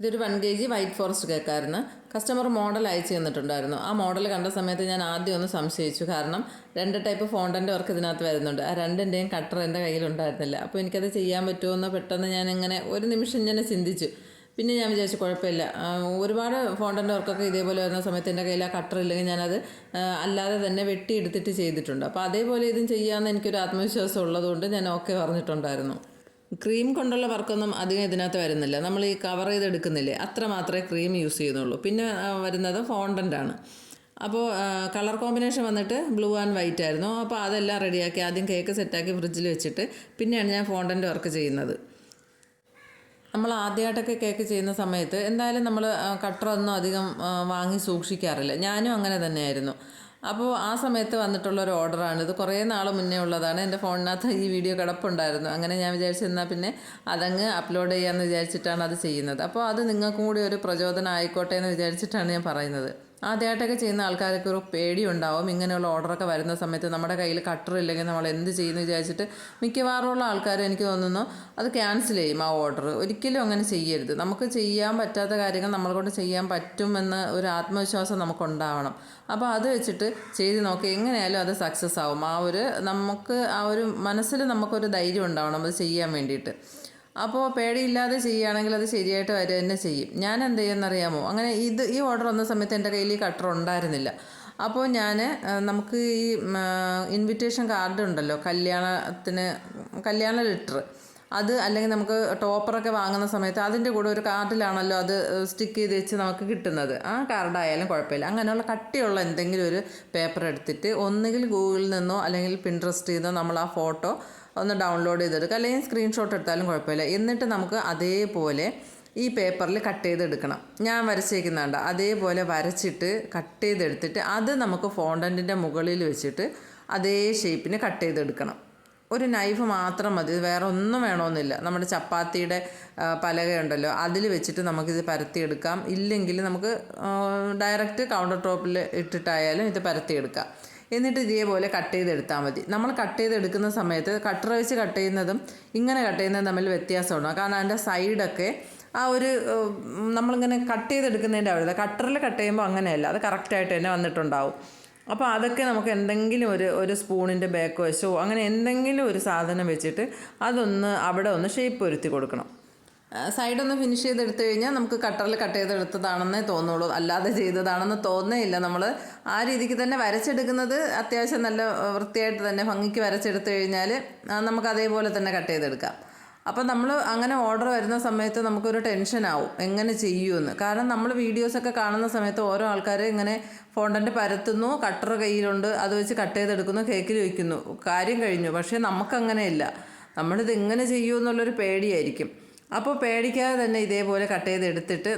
ഇതൊരു 1 kg white forest കേക്കായിരുന്നു. Customer model അയച്ചു തന്നിട്ടുണ്ടായിരുന്നു. ആ മോഡൽ കണ്ട സമയത്ത് ഞാൻ ആദ്യം ഒന്ന് സംശയിച്ചു. കാരണം 2 ടൈപ്പ് ഫോണ്ടൻ്റെ വർക്ക് ഇതിനകത്ത് വരുന്നുണ്ട്. ആ രണ്ടിൻ്റെയും കട്ടർ എൻ്റെ കയ്യിലുണ്ടായിരുന്നില്ല. അപ്പോൾ എനിക്കത് ചെയ്യാൻ പറ്റുമോ എന്ന് പെട്ടെന്ന് ഞാനിങ്ങനെ ഒരു നിമിഷം ഇങ്ങനെ ചിന്തിച്ചു. പിന്നെ ഞാൻ വിചാരിച്ചു കുഴപ്പമില്ല, ഒരുപാട് ഫോണ്ടൻ്റെ വർക്കൊക്കെ ഇതേപോലെ വരുന്ന സമയത്ത് എൻ്റെ കയ്യിൽ ആ കട്ടർ ഇല്ലെങ്കിൽ ഞാനത് അല്ലാതെ തന്നെ വെട്ടിയെടുത്തിട്ട് ചെയ്തിട്ടുണ്ട്. അപ്പോൾ അതേപോലെ ഇതും ചെയ്യാമെന്ന് എനിക്കൊരു ആത്മവിശ്വാസം ഉള്ളതുകൊണ്ട് ഞാൻ ഓക്കെ പറഞ്ഞിട്ടുണ്ടായിരുന്നു. ക്രീം കൊണ്ടുള്ള വർക്കൊന്നും അധികം ഇതിനകത്ത് വരുന്നില്ല. നമ്മൾ ഈ കവർ ചെയ്തെടുക്കുന്നില്ലേ, അത്ര മാത്രമേ ക്രീം യൂസ് ചെയ്യുന്നുള്ളൂ. പിന്നെ വരുന്നത് ഫോണ്ടൻ്റാണ്. അപ്പോൾ കളർ കോമ്പിനേഷൻ വന്നിട്ട് ബ്ലൂ ആൻഡ് വൈറ്റ് ആയിരുന്നു. അപ്പോൾ അതെല്ലാം റെഡിയാക്കി ആദ്യം കേക്ക് സെറ്റാക്കി ഫ്രിഡ്ജിൽ വെച്ചിട്ട് പിന്നെയാണ് ഞാൻ ഫോണ്ടൻ്റ് വർക്ക് ചെയ്യുന്നത്. നമ്മൾ ആദ്യമായിട്ടൊക്കെ കേക്ക് ചെയ്യുന്ന സമയത്ത് എന്തായാലും നമ്മൾ കട്ടറൊന്നും അധികം വാങ്ങി സൂക്ഷിക്കാറില്ല. ഞാനും അങ്ങനെ തന്നെയായിരുന്നു. അപ്പോൾ ആ സമയത്ത് വന്നിട്ടുള്ളൊരു ഓർഡറാണിത്. കുറേ നാൾ മുന്നേ ഉള്ളതാണ്. എൻ്റെ ഫോണിനകത്ത് ഈ വീഡിയോ കിടപ്പുണ്ടായിരുന്നു. അങ്ങനെ ഞാൻ വിചാരിച്ചിരുന്നാൽ പിന്നെ അതങ്ങ് അപ്ലോഡ് ചെയ്യാമെന്ന് വിചാരിച്ചിട്ടാണ് അത് ചെയ്യുന്നത്. അപ്പോൾ അത് നിങ്ങൾക്കും കൂടി ഒരു പ്രചോദനം ആയിക്കോട്ടെ എന്ന് വിചാരിച്ചിട്ടാണ് ഞാൻ പറയുന്നത്. ആദ്യമായിട്ടൊക്കെ ചെയ്യുന്ന ആൾക്കാർക്ക് ഒരു പേടിയുണ്ടാവും. ഇങ്ങനെയുള്ള ഓർഡറൊക്കെ വരുന്ന സമയത്ത് നമ്മുടെ കയ്യിൽ കട്ടർ ഇല്ലെങ്കിൽ നമ്മൾ എന്ത് ചെയ്യുമെന്ന് വിചാരിച്ചിട്ട് മിക്കവാറുമുള്ള ആൾക്കാർ എനിക്ക് തോന്നുന്നു അത് ക്യാൻസൽ ചെയ്യും ആ ഓർഡർ. ഒരിക്കലും അങ്ങനെ ചെയ്യരുത്. നമുക്ക് ചെയ്യാൻ പറ്റാത്ത കാര്യങ്ങൾ നമ്മളെ കൊണ്ട് ചെയ്യാൻ പറ്റുമെന്ന് ഒരു ആത്മവിശ്വാസം നമുക്കുണ്ടാവണം. അപ്പോൾ അത് വെച്ചിട്ട് ചെയ്ത് നോക്കി, എങ്ങനെയായാലും അത് സക്സസ് ആവും. നമുക്ക് ആ ഒരു മനസ്സിൽ നമുക്കൊരു ധൈര്യം ഉണ്ടാവണം അത് ചെയ്യാൻ വേണ്ടിയിട്ട്. അപ്പോൾ പേടിയില്ലാതെ ചെയ്യുകയാണെങ്കിൽ അത് ശരിയായിട്ട് വരിക തന്നെ ചെയ്യും. ഞാൻ എന്ത് ചെയ്യുമെന്നറിയാമോ, അങ്ങനെ ഈ ഓർഡർ വന്ന സമയത്ത് എൻ്റെ കയ്യിൽ ഈ കട്ടർ ഉണ്ടായിരുന്നില്ല. അപ്പോൾ നമുക്ക് ഈ ഇൻവിറ്റേഷൻ കാർഡ് ഉണ്ടല്ലോ, കല്യാണ ലെറ്റർ, അത് അല്ലെങ്കിൽ നമുക്ക് ടോപ്പറൊക്കെ വാങ്ങുന്ന സമയത്ത് അതിൻ്റെ കൂടെ ഒരു കാർഡിലാണല്ലോ അത് സ്റ്റിക്ക് ചെയ്ത് വെച്ച് നമുക്ക് കിട്ടുന്നത്. ആ കാർഡായാലും കുഴപ്പമില്ല. അങ്ങനെയുള്ള കട്ടിയുള്ള എന്തെങ്കിലും ഒരു പേപ്പർ എടുത്തിട്ട് ഒന്നുകിൽ ഗൂഗിളിൽ നിന്നോ അല്ലെങ്കിൽ പിൻട്രസ്റ്റിൽ നിന്നോ നമ്മൾ ആ ഫോട്ടോ ഒന്ന് ഡൗൺലോഡ് ചെയ്തെടുക്കുക, അല്ലെങ്കിൽ സ്ക്രീൻഷോട്ട് എടുത്താലും കുഴപ്പമില്ല. എന്നിട്ട് നമുക്ക് അതേപോലെ ഈ പേപ്പറിൽ കട്ട് ചെയ്തെടുക്കണം. ഞാൻ വരച്ചേക്കുന്നുണ്ട് അതേപോലെ വരച്ചിട്ട് കട്ട് ചെയ്തെടുത്തിട്ട് അത് നമുക്ക് ഫോണ്ടൻറ്റിൻ്റെ മുകളിൽ വെച്ചിട്ട് അതേ ഷേപ്പിന് കട്ട് ചെയ്തെടുക്കണം. ഒരു നൈഫ് മാത്രം മതി, വേറെ ഒന്നും വേണമെന്നില്ല. നമ്മുടെ ചപ്പാത്തിയുടെ പലകയുണ്ടല്ലോ അതിൽ വെച്ചിട്ട് നമുക്കിത് പരത്തിയെടുക്കാം. ഇല്ലെങ്കിൽ നമുക്ക് ഡയറക്റ്റ് കൗണ്ടർ ടോപ്പിൽ ഇട്ടിട്ടായാലും ഇത് പരത്തിയെടുക്കാം. എന്നിട്ട് ഇതേപോലെ കട്ട് ചെയ്തെടുത്താൽ മതി. നമ്മൾ കട്ട് ചെയ്തെടുക്കുന്ന സമയത്ത് കട്ടർ വെച്ച് കട്ട് ചെയ്യുന്നതും ഇങ്ങനെ കട്ട് ചെയ്യുന്നതും തമ്മിൽ വ്യത്യാസമുണ്ടാകും. കാരണം അതിൻ്റെ സൈഡൊക്കെ ആ ഒരു നമ്മളിങ്ങനെ കട്ട് ചെയ്തെടുക്കുന്നതിൻ്റെ അവിടെ കട്ടറിൽ കട്ട് ചെയ്യുമ്പോൾ അങ്ങനെയല്ല, അത് കറക്റ്റായിട്ട് തന്നെ വന്നിട്ടുണ്ടാവും. അപ്പോൾ അതൊക്കെ നമുക്ക് എന്തെങ്കിലും ഒരു സ്പൂണിൻ്റെ ബാക്ക് വശമോ അങ്ങനെ എന്തെങ്കിലും ഒരു സാധനം വെച്ചിട്ട് അതൊന്ന് അവിടെ ഒന്ന് ഷേപ്പ് വരുത്തി കൊടുക്കണം. സൈഡൊന്ന് ഫിനിഷ് ചെയ്തെടുത്തു കഴിഞ്ഞാൽ നമുക്ക് കട്ടറിൽ കട്ട് ചെയ്തെടുത്തതാണെന്നേ തോന്നുള്ളൂ, അല്ലാതെ ചെയ്തതാണെന്ന് തോന്നേയില്ല. നമ്മൾ ആ രീതിക്ക് തന്നെ വരച്ചെടുക്കുന്നത് അത്യാവശ്യം നല്ല വൃത്തിയായിട്ട് തന്നെ ഭംഗിക്ക് വരച്ചെടുത്തു കഴിഞ്ഞാൽ നമുക്ക് അതേപോലെ തന്നെ കട്ട് ചെയ്തെടുക്കാം. അപ്പോൾ നമ്മൾ അങ്ങനെ ഓർഡർ വരുന്ന സമയത്ത് നമുക്കൊരു ടെൻഷനാവും എങ്ങനെ ചെയ്യുമെന്ന്. കാരണം നമ്മൾ വീഡിയോസൊക്കെ കാണുന്ന സമയത്ത് ഓരോ ആൾക്കാർ ഇങ്ങനെ ഫോണ്ടൻ്റ് പരത്തുന്നു, കട്ടർ കയ്യിലുണ്ട്, അത് വെച്ച് കട്ട് ചെയ്തെടുക്കുന്നു, കേക്കിൽ വയ്ക്കുന്നു, കാര്യം കഴിഞ്ഞു. പക്ഷേ നമുക്കങ്ങനെയില്ല. നമ്മളിത് എങ്ങനെ ചെയ്യുമെന്നുള്ളൊരു പേടിയായിരിക്കും. അപ്പോൾ പേടിക്കാതെ തന്നെ ഇതേപോലെ കട്ട് ചെയ്തെടുത്തിട്ട്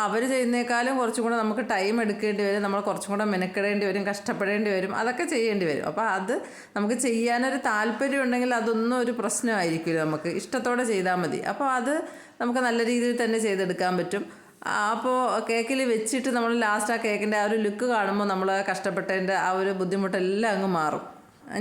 അവർ ചെയ്യുന്നേക്കാളും കുറച്ചും കൂടെ നമുക്ക് ടൈം എടുക്കേണ്ടി വരും, നമ്മൾ കുറച്ചും കൂടെ മെനക്കെടേണ്ടി വരും, കഷ്ടപ്പെടേണ്ടി വരും, അതൊക്കെ ചെയ്യേണ്ടി വരും. അപ്പോൾ അത് നമുക്ക് ചെയ്യാനൊരു താല്പര്യം ഉണ്ടെങ്കിൽ അതൊന്നും ഒരു പ്രശ്നമായിരിക്കില്ല, നമുക്ക് ഇഷ്ടത്തോടെ ചെയ്താൽ മതി. അപ്പോൾ അത് നമുക്ക് നല്ല രീതിയിൽ തന്നെ ചെയ്തെടുക്കാൻ പറ്റും. അപ്പോൾ കേക്കിൽ വെച്ചിട്ട് നമ്മൾ ലാസ്റ്റ് ആ കേക്കിൻ്റെ ആ ഒരു ലുക്ക് കാണുമ്പോൾ നമ്മൾ കഷ്ടപ്പെട്ടതിൻ്റെ ആ ഒരു ബുദ്ധിമുട്ടെല്ലാം അങ്ങ് മാറും.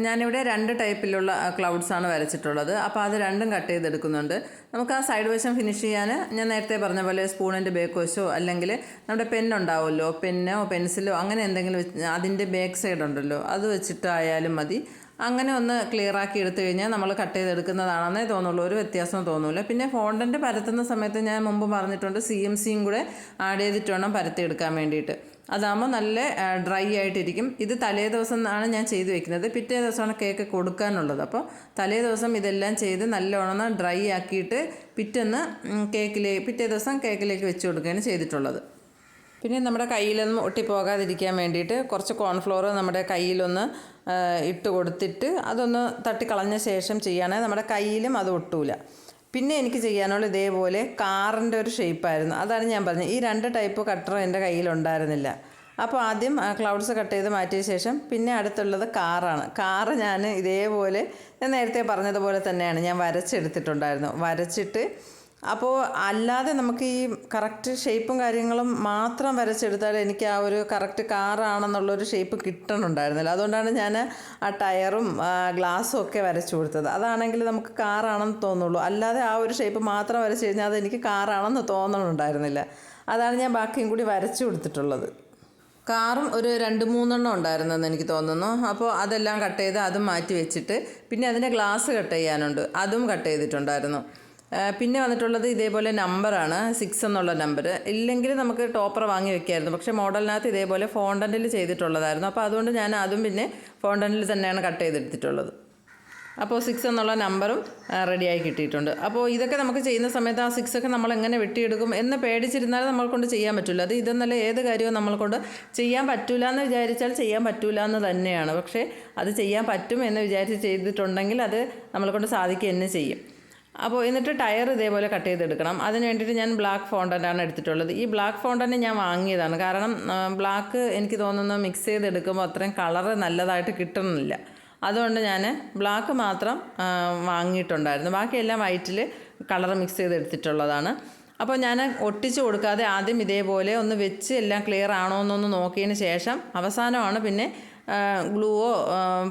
ഞാനിവിടെ 2 ടൈപ്പിലുള്ള ക്ലൗഡ്സാണ് വരച്ചിട്ടുള്ളത്. അപ്പോൾ അത് രണ്ടും കട്ട് ചെയ്തെടുക്കുന്നുണ്ട്. നമുക്ക് ആ സൈഡ് വശം ഫിനിഷ് ചെയ്യാൻ ഞാൻ നേരത്തെ പറഞ്ഞ പോലെ സ്പൂണിൻ്റെ ബേക്ക് വശമോ അല്ലെങ്കിൽ നമ്മുടെ പെന്നുണ്ടാവുമല്ലോ, പെന്നോ പെൻസിലോ അങ്ങനെ എന്തെങ്കിലും അതിൻ്റെ ബാക്ക് സൈഡ് ഉണ്ടല്ലോ അത് വെച്ചിട്ടായാലും മതി. അങ്ങനെ ഒന്ന് ക്ലിയറാക്കി എടുത്തു കഴിഞ്ഞാൽ നമ്മൾ കട്ട് ചെയ്തെടുക്കുന്നതാണെന്നേ തോന്നുള്ളൂ, ഒരു വ്യത്യാസം തോന്നില്ല. പിന്നെ ഫോണ്ടൻ്റ് പരത്തുന്ന സമയത്ത് ഞാൻ മുമ്പ് പറഞ്ഞിട്ടുണ്ട് CMCയും കൂടെ ആഡ് ചെയ്തിട്ട് വേണം പരത്തിയെടുക്കാൻ വേണ്ടിയിട്ട്. അതാകുമ്പോൾ നല്ല ഡ്രൈ ആയിട്ടിരിക്കും. ഇത് തലേ ദിവസം ആണ് ഞാൻ ചെയ്ത് വെക്കുന്നത്, പിറ്റേ ദിവസമാണ് കേക്ക് കൊടുക്കാനുള്ളത്. അപ്പോൾ തലേ ദിവസം ഇതെല്ലാം ചെയ്ത് നല്ലോണം ഡ്രൈ ആക്കിയിട്ട് പിറ്റേ ദിവസം കേക്കിലേക്ക് വെച്ച് കൊടുക്കുകയാണ് ചെയ്തിട്ടുള്ളത്. പിന്നെ നമ്മുടെ കയ്യിലൊന്നും ഒട്ടിപ്പോകാതിരിക്കാൻ വേണ്ടിയിട്ട് കുറച്ച് കോൺഫ്ലോർ നമ്മുടെ കയ്യിലൊന്ന് ഇട്ട് കൊടുത്തിട്ട് അതൊന്ന് തട്ടിക്കളഞ്ഞ ശേഷം ചെയ്യുകയാണെങ്കിൽ നമ്മുടെ കയ്യിലും അത് ഒട്ടൂല. പിന്നെ എനിക്ക് ചെയ്യാനുള്ള ഇതേപോലെ കാറിൻ്റെ ഒരു ഷേപ്പായിരുന്നു. അതാണ് ഞാൻ പറഞ്ഞത്, ഈ 2 ടൈപ്പ് കട്ടർ എൻ്റെ കയ്യിലുണ്ടായിരുന്നില്ല. അപ്പോൾ ആദ്യം ക്ലൗഡ്സ് കട്ട് ചെയ്ത് മാറ്റിയ ശേഷം പിന്നെ അടുത്തുള്ളത് കാറാണ്. കാറ് ഞാൻ ഇതേപോലെ ഞാൻ നേരത്തെ പറഞ്ഞതുപോലെ തന്നെയാണ് ഞാൻ വരച്ചെടുത്തിട്ടുണ്ടായിരുന്നു. വരച്ചിട്ട് അപ്പോൾ അല്ലാതെ നമുക്ക് ഈ കറക്റ്റ് ഷേപ്പും കാര്യങ്ങളും മാത്രം വരച്ചെടുത്താൽ എനിക്ക് ആ ഒരു കറക്റ്റ് കാറാണെന്നുള്ളൊരു ഷേപ്പ് കിട്ടണുണ്ടായിരുന്നില്ല. അതുകൊണ്ടാണ് ഞാൻ ആ ടയറും ഗ്ലാസ്സും ഒക്കെ വരച്ചു കൊടുത്തത്. അതാണെങ്കിൽ നമുക്ക് കാറാണെന്ന് തോന്നുള്ളൂ. അല്ലാതെ ആ ഒരു ഷേപ്പ് മാത്രം വരച്ച് കഴിഞ്ഞാൽ അതെനിക്ക് കാറാണെന്ന് തോന്നണുണ്ടായിരുന്നില്ല. അതാണ് ഞാൻ ബാക്കിയും കൂടി വരച്ചു കൊടുത്തിട്ടുള്ളത്. കാറും ഒരു 2-3 ഉണ്ടായിരുന്നെന്ന് എനിക്ക് തോന്നുന്നു. അപ്പോൾ അതെല്ലാം കട്ട് ചെയ്ത് അതും മാറ്റി വെച്ചിട്ട് പിന്നെ അതിൻ്റെ ഗ്ലാസ് കട്ട് ചെയ്യാനുണ്ട്, അതും കട്ട് ചെയ്തിട്ടുണ്ടായിരുന്നു. പിന്നെ വന്നിട്ടുള്ളത് ഇതേപോലെ നമ്പറാണ്, 6 എന്നുള്ള നമ്പർ. ഇല്ലെങ്കിൽ നമുക്ക് ടോപ്പർ വാങ്ങി വെക്കായിരുന്നു. പക്ഷേ മോഡലിനകത്ത് ഇതേപോലെ ഫോണ്ടൻറ്റിൽ ചെയ്തിട്ടുള്ളതായിരുന്നു. അപ്പോൾ അതുകൊണ്ട് ഞാൻ അതും പിന്നെ ഫോണ്ടൻറ്റിൽ തന്നെയാണ് കട്ട് ചെയ്തെടുത്തിട്ടുള്ളത്. അപ്പോൾ 6 എന്നുള്ള നമ്പറും റെഡിയായി കിട്ടിയിട്ടുണ്ട്. അപ്പോൾ ഇതൊക്കെ നമുക്ക് ചെയ്യുന്ന സമയത്ത് ആ 6 ഒക്കെ നമ്മൾ എങ്ങനെ വെട്ടിയെടുക്കും എന്ന് പേടിച്ചിരുന്നാൽ നമ്മൾ കൊണ്ട് ചെയ്യാൻ പറ്റില്ല. അത് ഇതെന്നല്ല ഏത് കാര്യവും നമ്മൾ കൊണ്ട് ചെയ്യാൻ പറ്റില്ല എന്ന് വിചാരിച്ചാൽ ചെയ്യാൻ പറ്റില്ല എന്ന് തന്നെയാണ്. പക്ഷേ അത് ചെയ്യാൻ പറ്റും എന്ന് വിചാരിച്ച് ചെയ്തിട്ടുണ്ടെങ്കിൽ അത് നമ്മളെ കൊണ്ട് സാധിക്കുക തന്നെ ചെയ്യും. അപ്പോൾ എന്നിട്ട് ടയർ ഇതേപോലെ കട്ട് ചെയ്തെടുക്കണം. അതിന് വേണ്ടിയിട്ട് ഞാൻ ബ്ലാക്ക് ഫോണ്ടൻ്റാണ് എടുത്തിട്ടുള്ളത്. ഈ ബ്ലാക്ക് ഫോണ്ടൻ്റ് ഞാൻ വാങ്ങിയതാണ്. കാരണം ബ്ലാക്ക് എനിക്ക് തോന്നുന്നു മിക്സ് ചെയ്തെടുക്കുമ്പോൾ അത്രയും കളറ് നല്ലതായിട്ട് കിട്ടുന്നില്ല. അതുകൊണ്ട് ഞാൻ ബ്ലാക്ക് മാത്രം വാങ്ങിയിട്ടുണ്ടായിരുന്നു. ബാക്കിയെല്ലാം വൈറ്റിൽ കളർ മിക്സ് ചെയ്തെടുത്തിട്ടുള്ളതാണ്. അപ്പോൾ ഞാൻ ഒട്ടിച്ച് കൊടുക്കാതെ ആദ്യം ഇതേപോലെ ഒന്ന് വെച്ച് എല്ലാം ക്ലിയർ ആണോ എന്നൊന്ന് നോക്കിയതിന് ശേഷം അവസാനമാണ് പിന്നെ ഗ്ലൂവോ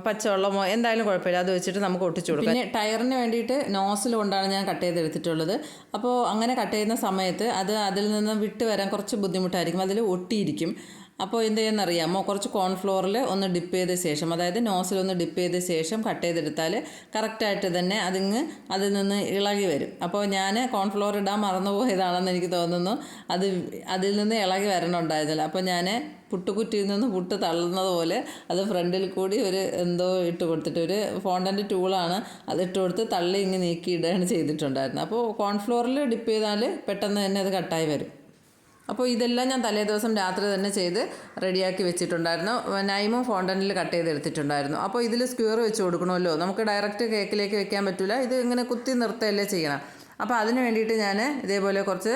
പച്ചവെള്ളമോ എന്തായാലും കുഴപ്പമില്ല, അത് വെച്ചിട്ട് നമുക്ക് ഒട്ടിച്ചു കൊടുക്കാം. പിന്നെ ടയറിന് വേണ്ടിയിട്ട് നോസിൽ കൊണ്ടാണ് ഞാൻ കട്ട് ചെയ്തെടുത്തിട്ടുള്ളത്. അപ്പോൾ അങ്ങനെ കട്ട് ചെയ്യുന്ന സമയത്ത് അതിൽ നിന്ന് വിട്ട് വരാൻ കുറച്ച് ബുദ്ധിമുട്ടായിരിക്കും, അതിൽ ഒട്ടിയിരിക്കും. അപ്പോൾ എന്ത് ചെയ്യുന്നറിയാമോ, കുറച്ച് കോൺഫ്ലോറിൽ ഒന്ന് ഡിപ്പ് ചെയ്ത ശേഷം, അതായത് നോസിലൊന്ന് ഡിപ്പ് ചെയ്ത ശേഷം കട്ട് ചെയ്തെടുത്താൽ കറക്റ്റായിട്ട് തന്നെ അതിൽ നിന്ന് ഇളകി വരും. അപ്പോൾ ഞാൻ കോൺഫ്ലോർ ഇടാൻ മറന്നുപോയതാണെന്ന് എനിക്ക് തോന്നുന്നു. അതിൽ നിന്ന് ഇളകി വരണമുണ്ടായിരുന്നില്ല. അപ്പോൾ ഞാൻ പുട്ടുകുറ്റിയിൽ നിന്ന് പുട്ട് തള്ളുന്നത് പോലെ അത് ഫ്രണ്ടിൽ കൂടി ഒരു എന്തോ ഇട്ട് കൊടുത്തിട്ട്, ഒരു ഫോണ്ടൻ്റ് ടൂളാണ്, അതിട്ട് കൊടുത്ത് തള്ളി ഇങ്ങനെ നീക്കിയിടുകയാണ് ചെയ്തിട്ടുണ്ടായിരുന്നത്. അപ്പോൾ കോൺഫ്ലോറിൽ ഡിപ്പ് ചെയ്താൽ പെട്ടെന്ന് തന്നെ അത് കട്ടായി വരും. അപ്പോൾ ഇതെല്ലാം ഞാൻ തലേ ദിവസം രാത്രി തന്നെ ചെയ്ത് റെഡിയാക്കി വെച്ചിട്ടുണ്ടായിരുന്നു. നൈമും ഫോണ്ടനിൽ കട്ട് ചെയ്തെടുത്തിട്ടുണ്ടായിരുന്നു. അപ്പോൾ ഇതിൽ സ്ക്വയർ വെച്ച് കൊടുക്കണമല്ലോ, നമുക്ക് ഡയറക്റ്റ് കേക്കിലേക്ക് വെക്കാൻ പറ്റില്ല, ഇത് ഇങ്ങനെ കുത്തി നിർത്തുകയല്ലേ ചെയ്യണം. അപ്പോൾ അതിന് വേണ്ടിയിട്ട് ഞാൻ ഇതേപോലെ കുറച്ച്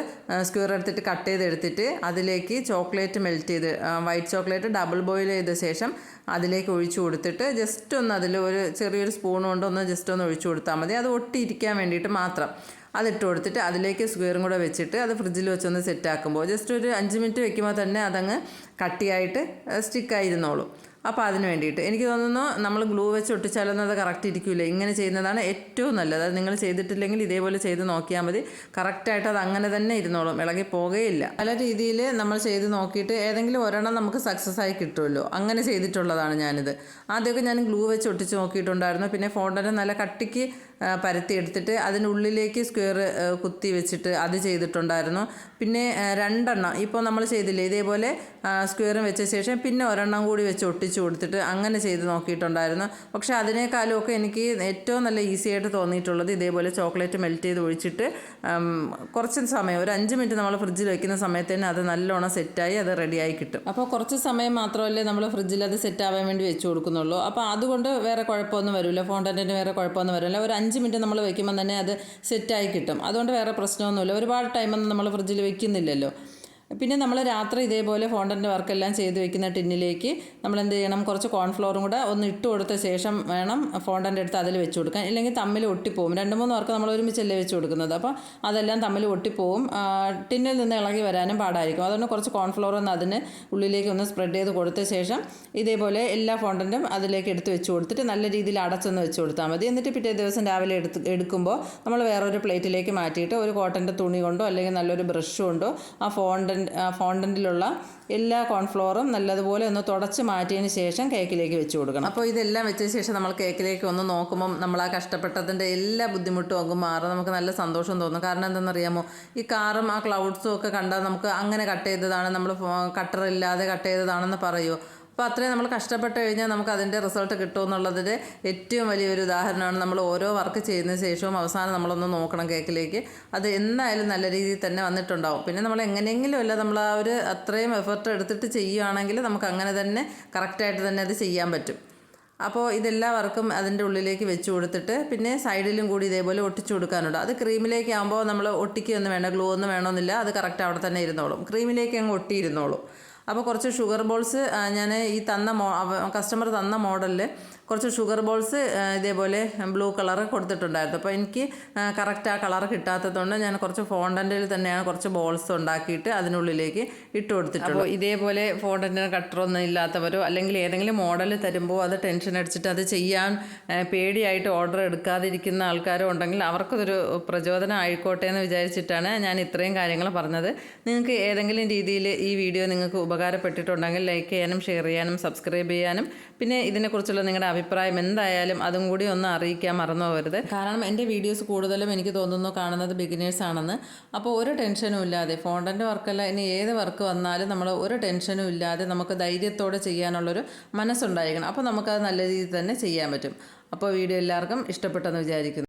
സ്ക്വയർ എടുത്തിട്ട് കട്ട് ചെയ്തെടുത്തിട്ട് അതിലേക്ക് ചോക്ലേറ്റ് മെൽറ്റ് ചെയ്ത്, വൈറ്റ് ചോക്ലേറ്റ് ഡബിൾ ബോയിൽ ചെയ്ത ശേഷം അതിലേക്ക് ഒഴിച്ചു കൊടുത്തിട്ട് ജസ്റ്റ് ഒന്ന് അതിൽ ഒരു ചെറിയൊരു സ്പൂൺ കൊണ്ട് ഒന്ന് ജസ്റ്റ് ഒന്ന് ഒഴിച്ചു കൊടുത്താൽ മതി. അത് ഒട്ടിയിരിക്കാൻ വേണ്ടിയിട്ട് മാത്രം അതിട്ട് കൊടുത്തിട്ട് അതിലേക്ക് സ്ക്വയറും കൂടെ വെച്ചിട്ട് അത് ഫ്രിഡ്ജിൽ വെച്ചൊന്ന് സെറ്റാക്കുമ്പോൾ ജസ്റ്റ് ഒരു 5 മിനിറ്റ് വെക്കുമ്പോൾ തന്നെ അതങ്ങ് കട്ടിയായിട്ട് സ്റ്റിക്കായിരുന്നോളും. അപ്പോൾ അതിന് വേണ്ടിയിട്ട് എനിക്ക് തോന്നുന്നു നമ്മൾ ഗ്ലൂ വെച്ച് ഒട്ടിച്ചാലൊന്നും അത് കറക്റ്റ് ഇരിക്കില്ല. ഇങ്ങനെ ചെയ്യുന്നതാണ് ഏറ്റവും നല്ലത്. അത് നിങ്ങൾ ചെയ്തിട്ടില്ലെങ്കിൽ ഇതേപോലെ ചെയ്ത് നോക്കിയാൽ മതി, കറക്റ്റായിട്ട് അത് അങ്ങനെ തന്നെ ഇരുന്നോളും, ഇളകി പോകുകയില്ല. പല രീതിയിൽ നമ്മൾ ചെയ്ത് നോക്കിയിട്ട് ഏതെങ്കിലും ഒരെണ്ണം നമുക്ക് സക്സസ് ആയി കിട്ടുമല്ലോ, അങ്ങനെ ചെയ്തിട്ടുള്ളതാണ് ഞാനിത്. ആദ്യമൊക്കെ ഞാൻ ഗ്ലൂ വെച്ച് ഒട്ടിച്ച് നോക്കിയിട്ടുണ്ടായിരുന്നു. പിന്നെ ഫോണ്ടന് നല്ല കട്ടിക്ക് പരത്തി എടുത്തിട്ട് അതിനുള്ളിലേക്ക് സ്ക്വയർ കുത്തി വെച്ചിട്ട് അത് ചെയ്തിട്ടുണ്ടായിരുന്നു. പിന്നെ 2 എണ്ണം ഇപ്പോൾ നമ്മൾ ചെയ്തില്ലേ ഇതേപോലെ സ്ക്വയറും വെച്ച ശേഷം പിന്നെ ഒരെണ്ണം കൂടി വെച്ച് ഒട്ടിച്ച് കൊടുത്തിട്ട് അങ്ങനെ ചെയ്ത് നോക്കിയിട്ടുണ്ടായിരുന്നു. പക്ഷേ അതിനേക്കാളും ഒക്കെ എനിക്ക് ഏറ്റവും നല്ല ഈസി ആയിട്ട് തോന്നിയിട്ടുള്ളത് ഇതേപോലെ ചോക്ലേറ്റ് മെൽറ്റ് ചെയ്ത് ഒഴിച്ചിട്ട് കുറച്ച് സമയം, ഒരു 5 മിനിറ്റ് നമ്മൾ ഫ്രിഡ്ജിൽ വയ്ക്കുന്ന സമയത്ത് തന്നെ അത് നല്ലോണം സെറ്റായി അത് റെഡിയായി കിട്ടും. അപ്പോൾ കുറച്ച് സമയം മാത്രമല്ലേ നമ്മൾ ഫ്രിഡ്ജിൽ അത് സെറ്റാവാൻ വേണ്ടി വെച്ച് കൊടുക്കുന്നുള്ളൂ. അപ്പോൾ അതുകൊണ്ട് വേറെ കുഴപ്പമൊന്നും വരില്ല, ഫോണ്ടൻറ്റിന് വേറെ കുഴപ്പമൊന്നും വരില്ല. ഒരു 5 മിനിറ്റ് നമ്മൾ വയ്ക്കുമ്പോൾ തന്നെ അത് സെറ്റായി കിട്ടും. അതുകൊണ്ട് വേറെ പ്രശ്നമൊന്നുമില്ല, ഒരുപാട് ടൈമൊന്നും നമ്മൾ ഫ്രിഡ്ജിൽ വെക്കുന്നില്ലല്ലോ. പിന്നെ നമ്മൾ രാത്രി ഇതേപോലെ ഫോണ്ടൻ്റെ വർക്കെല്ലാം ചെയ്ത് വെക്കുന്ന ടിന്നിലേക്ക് നമ്മൾ എന്ത് ചെയ്യണം, കുറച്ച് കോൺഫ്ലോറും കൂടെ ഒന്ന് ഇട്ട് കൊടുത്ത ശേഷം വേണം ഫോണ്ടൻ്റെ അടുത്ത് അതിൽ വെച്ച് കൊടുക്കാൻ. ഇല്ലെങ്കിൽ തമ്മിൽ ഒട്ടിപ്പോവും. 2-3 വർക്ക് നമ്മൾ ഒരുമിച്ചല്ലേ വെച്ച് കൊടുക്കുന്നത്. അപ്പോൾ അതെല്ലാം തമ്മിൽ ഒട്ടിപ്പോവും, ടിന്നിൽ നിന്ന് ഇളകി വരാനും പാടായിരിക്കും. അതുകൊണ്ട് കുറച്ച് കോൺഫ്ലോർ ഒന്ന് അതിന് ഉള്ളിലേക്ക് ഒന്ന് സ്പ്രെഡ് ചെയ്ത് കൊടുത്ത ശേഷം ഇതേപോലെ എല്ലാ ഫോണ്ടൻറ്റും അതിലേക്ക് എടുത്ത് വെച്ച് കൊടുത്തിട്ട് നല്ല രീതിയിൽ അടച്ചൊന്ന് വെച്ച് കൊടുത്താൽ മതി. എന്നിട്ട് പിറ്റേ ദിവസം രാവിലെ എടുക്കുമ്പോൾ നമ്മൾ വേറൊരു പ്ലേറ്റിലേക്ക് മാറ്റിയിട്ട് ഒരു കോട്ടൻ്റെ തുണി കൊണ്ടോ അല്ലെങ്കിൽ നല്ലൊരു ബ്രഷ് കൊണ്ടോ ആ ഫോണ്ടൻറ്റിലുള്ള എല്ലാ കോൺഫ്ലോറും നല്ലതുപോലെ ഒന്ന് തുടച്ച് മാറ്റിയതിന് ശേഷം കേക്കിലേക്ക് വെച്ച് കൊടുക്കണം. അപ്പോൾ ഇതെല്ലാം വെച്ച ശേഷം നമ്മൾ കേക്കിലേക്ക് ഒന്ന് നോക്കുമ്പം നമ്മൾ ആ കഷ്ടപ്പെട്ടതിൻ്റെ എല്ലാ ബുദ്ധിമുട്ടും അങ്ങ് മാറും, നമുക്ക് നല്ല സന്തോഷം തോന്നും. കാരണം എന്തെന്നറിയാമോ, ഈ കാറും ആ ക്ലൗഡ്സും ഒക്കെ കണ്ടാൽ നമുക്ക് അങ്ങനെ കട്ട് ചെയ്തതാണ്, നമ്മൾ കട്ടറില്ലാതെ കട്ട് ചെയ്തതാണെന്ന് പറയുമോ. അപ്പോൾ അത്രയും നമ്മൾ കഷ്ടപ്പെട്ട് കഴിഞ്ഞാൽ നമുക്ക് അതിൻ്റെ റിസൾട്ട് കിട്ടുമെന്നുള്ളതിൻ്റെ ഏറ്റവും വലിയൊരു ഉദാഹരണമാണ്. നമ്മൾ ഓരോ വർക്ക് ചെയ്യുന്ന ശേഷവും അവസാനം നമ്മളൊന്ന് നോക്കണം കേക്കിലേക്ക്, അത് എന്തായാലും നല്ല രീതിയിൽ തന്നെ വന്നിട്ടുണ്ടാവും. പിന്നെ നമ്മൾ എങ്ങനെയെങ്കിലും അല്ല നമ്മൾ ആ ഒരു അത്രയും എഫർട്ട് എടുത്തിട്ട് ചെയ്യുകയാണെങ്കിൽ നമുക്ക് അങ്ങനെ തന്നെ കറക്റ്റായിട്ട് തന്നെ അത് ചെയ്യാൻ പറ്റും. അപ്പോൾ ഇതെല്ലാ വർക്കും അതിൻ്റെ ഉള്ളിലേക്ക് വെച്ച് കൊടുത്തിട്ട് പിന്നെ സൈഡിലും കൂടി ഇതേപോലെ ഒട്ടിച്ചു കൊടുക്കാനുണ്ട്. അത് ക്രീമിലേക്ക് ആകുമ്പോൾ നമ്മൾ ഒട്ടിക്കൊന്നും വേണ്ട, ഗ്ലൂ ഒന്നും വേണമെന്നില്ല, അത് കറക്റ്റ് അവിടെ തന്നെ ഇരുന്നോളും, ക്രീമിലേക്ക് അങ്ങ് ഒട്ടിയിരുന്നോളും. അപ്പോൾ കുറച്ച് ഷുഗർ ബോൾസ് ഞാൻ ഈ കസ്റ്റമർ തന്ന മോഡലിൽ കുറച്ച് ഷുഗർ ബോൾസ് ഇതേപോലെ ബ്ലൂ കളർ കൊടുത്തിട്ടുണ്ടായിരുന്നു. അപ്പോൾ എനിക്ക് കറക്റ്റ് ആ കളർ കിട്ടാത്തതുകൊണ്ട് ഞാൻ കുറച്ച് ഫോണ്ടൻറ്റിൽ തന്നെയാണ് കുറച്ച് ബോൾസ് ഉണ്ടാക്കിയിട്ട് അതിനുള്ളിലേക്ക് ഇട്ട് കൊടുത്തിട്ടുള്ളത്. അപ്പോൾ ഇതേപോലെ ഫോണ്ടൻറ്റിന് കട്ടറൊന്നും ഇല്ലാത്തവരോ അല്ലെങ്കിൽ ഏതെങ്കിലും മോഡൽ തരുമ്പോൾ അത് ടെൻഷൻ അടിച്ചിട്ട് അത് ചെയ്യാൻ പേടിയായിട്ട് ഓർഡർ എടുക്കാതിരിക്കുന്ന ആൾക്കാരും ഉണ്ടെങ്കിൽ അവർക്കൊരു പ്രചോദനം ആയിക്കോട്ടെ എന്ന് വിചാരിച്ചിട്ടാണ് ഞാൻ ഇത്രയും കാര്യങ്ങൾ പറഞ്ഞത്. നിങ്ങൾക്ക് ഏതെങ്കിലും രീതിയിൽ ഈ വീഡിയോ നിങ്ങൾക്ക് ഉപകാരപ്പെട്ടിട്ടുണ്ടെങ്കിൽ ലൈക്ക് ചെയ്യാനും ഷെയർ ചെയ്യാനും സബ്സ്ക്രൈബ് ചെയ്യാനും പിന്നെ ഇതിനെക്കുറിച്ചുള്ള നിങ്ങളുടെ അഭിപ്രായം എന്തായാലും അതും കൂടി ഒന്ന് അറിയിക്കാൻ മറന്നു പോകരുത്. കാരണം എൻ്റെ വീഡിയോസ് കൂടുതലും എനിക്ക് തോന്നുന്നു കാണുന്നത് ബിഗിനേഴ്സ് ആണെന്ന്. അപ്പോൾ ഒരു ടെൻഷനും ഇല്ലാതെ ഫോണ്ടൻ്റ് വർക്കല്ല ഇനി ഏത് വർക്ക് വന്നാലും നമ്മൾ ഒരു ടെൻഷനും ഇല്ലാതെ നമുക്ക് ധൈര്യത്തോടെ ചെയ്യാനുള്ളൊരു മനസ്സുണ്ടായിരിക്കണം. അപ്പോൾ നമുക്കത് നല്ല രീതിയിൽ തന്നെ ചെയ്യാൻ പറ്റും. അപ്പോൾ വീഡിയോ എല്ലാവർക്കും ഇഷ്ടപ്പെട്ടെന്ന് വിചാരിക്കുന്നു.